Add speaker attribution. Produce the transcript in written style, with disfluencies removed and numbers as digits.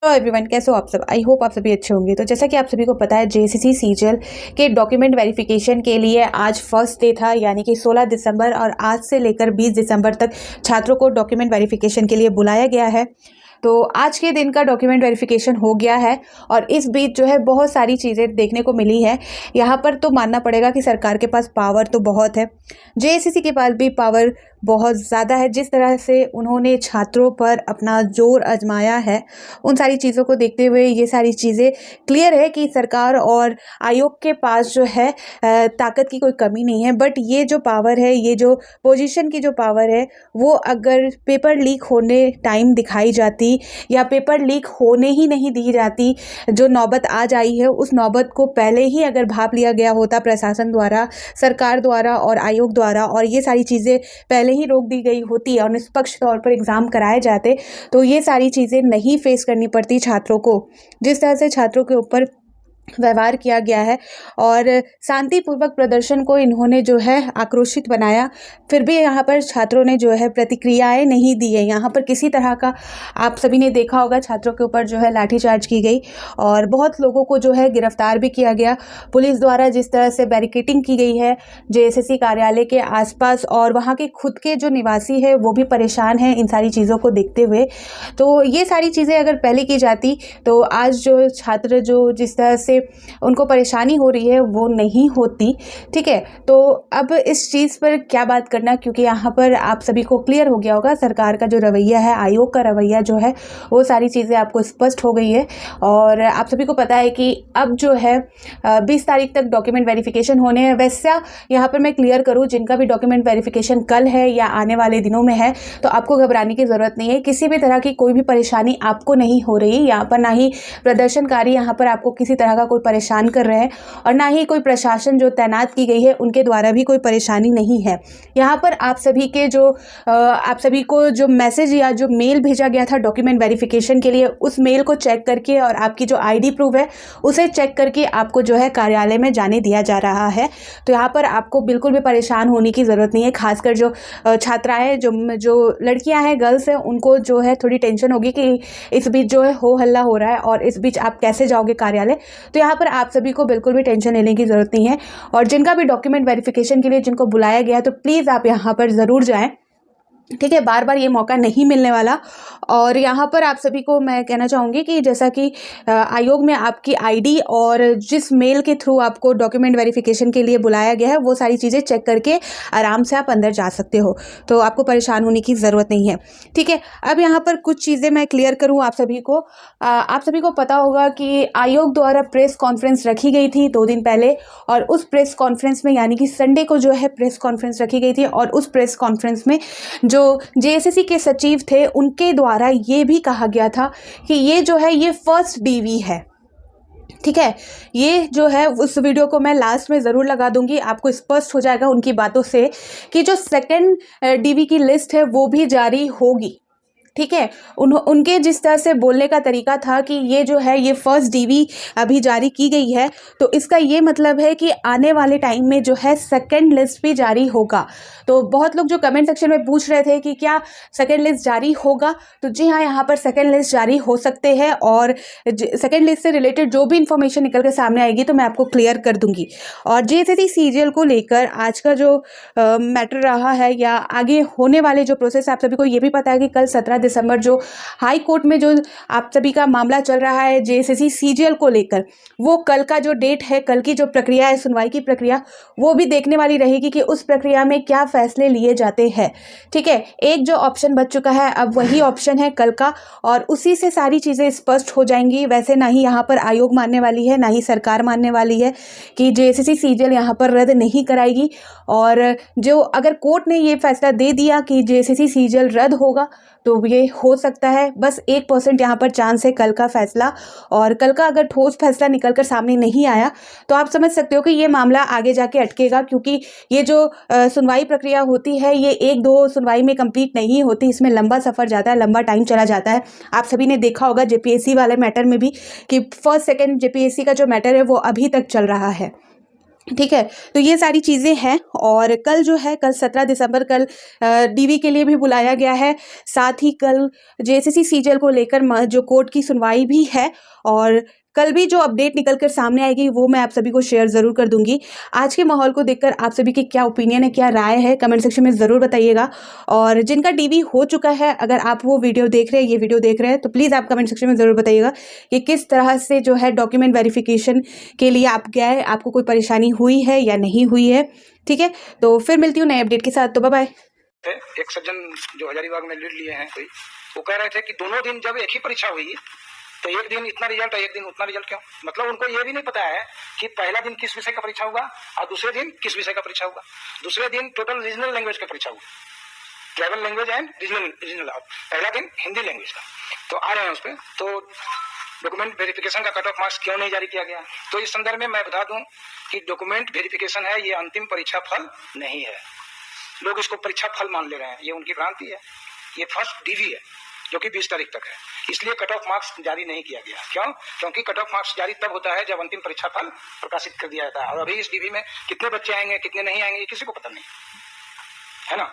Speaker 1: Hello everyone, कैसे हो आप सब। आई होप आप सभी अच्छे होंगे। तो जैसा कि आप सभी को पता है, जेएसएससी सीजीएल के डॉक्यूमेंट वेरिफिकेशन के लिए आज फर्स्ट डे था, यानी कि 16 दिसंबर, और आज से लेकर 20 दिसंबर तक छात्रों को डॉक्यूमेंट वेरिफिकेशन के लिए बुलाया गया है। तो आज के दिन का डॉक्यूमेंट वेरिफिकेशन हो गया है और इस बीच जो है बहुत सारी चीज़ें देखने को मिली है। यहाँ पर तो मानना पड़ेगा कि सरकार के पास पावर तो बहुत है, जेएसएससी के पास भी पावर बहुत ज़्यादा है। जिस तरह से उन्होंने छात्रों पर अपना जोर आजमाया है, उन सारी चीज़ों को देखते हुए ये सारी चीज़ें क्लियर है कि सरकार और आयोग के पास जो है ताकत की कोई कमी नहीं है। बट ये जो पावर है, ये जो पोजीशन की जो पावर है, वो अगर पेपर लीक होने टाइम दिखाई जाती या पेपर लीक होने ही नहीं दी जाती, जो नौबत आज आई है उस नौबत को पहले ही अगर भांप लिया गया होता प्रशासन द्वारा, सरकार द्वारा और आयोग द्वारा, और ये सारी चीज़ें पहले ही रोक दी गई होती और निष्पक्ष तौर पर एग्ज़ाम कराए जाते, तो ये सारी चीज़ें नहीं फेस करनी पड़ती छात्रों को। जिस तरह से छात्रों के ऊपर व्यवहार किया गया है और शांतिपूर्वक प्रदर्शन को इन्होंने जो है आक्रोशित बनाया, फिर भी यहाँ पर छात्रों ने जो है प्रतिक्रियाएं नहीं दी है। यहाँ पर किसी तरह का, आप सभी ने देखा होगा, छात्रों के ऊपर जो है लाठीचार्ज की गई और बहुत लोगों को जो है गिरफ्तार भी किया गया। पुलिस द्वारा जिस तरह से बैरिकेटिंग की गई है जेएसएससी कार्यालय के आसपास, और वहाँ के खुद के जो निवासी है वो भी परेशान हैं इन सारी चीज़ों को देखते हुए। तो ये सारी चीज़ें अगर पहले की जाती तो आज जो छात्र जो जिस तरह से उनको परेशानी हो रही है वो नहीं होती। ठीक है, तो अब इस चीज़ पर क्या बात करना, क्योंकि यहाँ पर आप सभी को क्लियर हो गया होगा सरकार का जो रवैया है, आयोग का रवैया जो है, वो सारी चीज़ें आपको स्पष्ट हो गई है। और आप सभी को पता है कि अब जो है 20 तारीख तक डॉक्यूमेंट वेरिफिकेशन होने हैं। वैसा यहाँ पर मैं क्लियर करूँ, जिनका भी डॉक्यूमेंट वेरिफिकेशन कल है या आने वाले दिनों में है, तो आपको घबराने की ज़रूरत नहीं है। किसी भी तरह की कोई भी परेशानी आपको नहीं हो रही यहाँ पर, ना ही प्रदर्शनकारी यहाँ पर आपको किसी तरह का कोई परेशान कर रहे हैं, और ना ही कोई प्रशासन जो तैनात की गई है उनके द्वारा भी कोई परेशानी नहीं है। यहाँ पर आप सभी के जो आप सभी को जो मैसेज या जो मेल भेजा गया था डॉक्यूमेंट वेरिफिकेशन के लिए, उस मेल को चेक करके और आपकी जो आईडी प्रूफ है उसे चेक करके आपको जो है कार्यालय में जाने दिया जा रहा है। तो यहाँ पर आपको बिल्कुल भी परेशान होने की ज़रूरत नहीं है। खासकर जो छात्राएँ, जो लड़कियाँ हैं, गर्ल्स हैं, उनको जो है थोड़ी टेंशन होगी कि इस बीच जो है हो हल्ला हो रहा है और इस बीच आप कैसे जाओगे कार्यालय। तो यहाँ पर आप सभी को बिल्कुल भी टेंशन लेने की ज़रूरत नहीं है। और जिनका भी डॉक्यूमेंट वेरिफिकेशन के लिए जिनको बुलाया गया है, तो प्लीज़ आप यहाँ पर ज़रूर जाएँ। ठीक है, बार बार ये मौका नहीं मिलने वाला। और यहाँ पर आप सभी को मैं कहना चाहूँगी कि जैसा कि आयोग में आपकी आईडी और जिस मेल के थ्रू आपको डॉक्यूमेंट वेरिफिकेशन के लिए बुलाया गया है, वो सारी चीज़ें चेक करके आराम से आप अंदर जा सकते हो, तो आपको परेशान होने की ज़रूरत नहीं है। ठीक है, अब यहाँ पर कुछ चीज़ें मैं क्लियर करूँ आप सभी को। आप सभी को पता होगा कि आयोग द्वारा प्रेस कॉन्फ्रेंस रखी गई थी 2 दिन पहले, और उस प्रेस कॉन्फ्रेंस में, यानी कि संडे को जो है प्रेस कॉन्फ्रेंस रखी गई थी, और उस प्रेस कॉन्फ्रेंस में जो जेएसएससी के सचिव थे उनके द्वारा ये भी कहा गया था कि ये जो है ये फर्स्ट डीवी है। ठीक है, ये जो है उस वीडियो को मैं लास्ट में ज़रूर लगा दूंगी, आपको स्पष्ट हो जाएगा उनकी बातों से कि जो सेकंड डीवी की लिस्ट है वो भी जारी होगी। ठीक है, उनके जिस तरह से बोलने का तरीका था कि ये जो है ये फर्स्ट डीवी अभी जारी की गई है, तो इसका ये मतलब है कि आने वाले टाइम में जो है सेकंड लिस्ट भी जारी होगा। तो बहुत लोग जो कमेंट सेक्शन में पूछ रहे थे कि क्या सेकंड लिस्ट जारी होगा, तो जी हाँ, यहाँ पर सेकंड लिस्ट जारी हो सकते हैं, और सेकंड लिस्ट से रिलेटेड जो भी इंफॉर्मेशन निकल के सामने आएगी तो मैं आपको क्लियर कर दूंगी। और जेएसएससी सीजीएल को लेकर आज का जो मैटर रहा है या आगे होने वाले जो प्रोसेस, आप सभी को ये भी पता है कि कल 17 दिसंबर जो हाई कोर्ट में जो आप सभी का मामला चल रहा है जेएसएससी सीजीएल को लेकर, वो कल का जो डेट है, कल की जो प्रक्रिया है, सुनवाई की प्रक्रिया, वो भी देखने वाली रहेगी कि उस प्रक्रिया में क्या फैसले लिए जाते हैं। ठीक है, एक जो ऑप्शन बच चुका है, अब वही ऑप्शन है कल का, और उसी से सारी चीज़ें स्पष्ट हो जाएंगी। वैसे ना ही यहाँ पर आयोग मानने वाली है, ना ही सरकार मानने वाली है कि जेएसएससी सीजीएल यहाँ पर रद्द नहीं कराएगी। और जो अगर कोर्ट ने ये फैसला दे दिया कि जेएसएससी सीजीएल रद्द होगा, तो ये हो सकता है, बस 1% यहाँ पर चांस है कल का फैसला। और कल का अगर ठोस फैसला निकल कर सामने नहीं आया तो आप समझ सकते हो कि ये मामला आगे जाके अटकेगा, क्योंकि ये जो सुनवाई प्रक्रिया होती है ये 1-2 सुनवाई में कंप्लीट नहीं होती, इसमें लंबा सफ़र जाता है, लंबा टाइम चला जाता है। आप सभी ने देखा होगा जेपीएससी वाले मैटर में भी कि फर्स्ट सेकेंड जेपीएससी का जो मैटर है वो अभी तक चल रहा है। ठीक है, तो ये सारी चीज़ें हैं। और कल जो है, कल 17 दिसंबर, कल डीवी के लिए भी बुलाया गया है। साथ ही कल जेएसएससी सीजीएल को लेकर जो कोर्ट की सुनवाई भी है, और कल भी जो अपडेट निकल कर सामने आएगी वो मैं आप सभी को शेयर ज़रूर कर दूंगी। आज के माहौल को देखकर आप सभी की क्या ओपिनियन है, क्या राय है, कमेंट सेक्शन में ज़रूर बताइएगा। और जिनका डीवी हो चुका है, अगर आप वो वीडियो देख रहे हैं, ये वीडियो देख रहे हैं, तो प्लीज़ आप कमेंट सेक्शन में ज़रूर बताइएगा कि किस तरह से जो है डॉक्यूमेंट वेरिफिकेशन के लिए आप गए, आपको कोई परेशानी हुई है या नहीं हुई है। ठीक है, तो फिर मिलती हूँ नए अपडेट के साथ। तो बाय बाय।
Speaker 2: एक सज्जन जो हजारीबाग में लीड लिए हैं कोई, वो कह रहे थे कि दोनों दिन जब एक ही परीक्षा हुई तो एक दिन इतना रिजल्ट और एक दिन उतना रिजल्ट क्यों? मतलब उनको ये भी नहीं पता है कि पहला दिन किस विषय का परीक्षा होगा और दूसरे दिन किस विषय का परीक्षा होगा। दूसरे दिन टोटल रीजनल लैंग्वेज का परीक्षा होगा, ट्राइबल लैंग्वेज एंड रीजनल। पहला दिन हिंदी लैंग्वेज का। तो आ रहे हैं उस पर, तो डॉक्यूमेंट वेरिफिकेशन का कट ऑफ मार्क्स क्यों नहीं जारी किया गया? तो इस संदर्भ में मैं बता दूं कि डॉक्यूमेंट वेरिफिकेशन है, ये अंतिम परीक्षा फल नहीं है। लोग इसको परीक्षा फल मान ले रहे हैं, ये उनकी भ्रांति है। ये फर्स्ट डीवी है जो कि 20 तारीख तक है, इसलिए कट ऑफ मार्क्स जारी नहीं किया गया। क्यों? क्योंकि कट ऑफ मार्क्स जारी तब होता है जब अंतिम परीक्षा फल प्रकाशित कर दिया जाता है, और अभी इस डीवी में कितने बच्चे आएंगे कितने नहीं आएंगे किसी को पता नहीं है ना।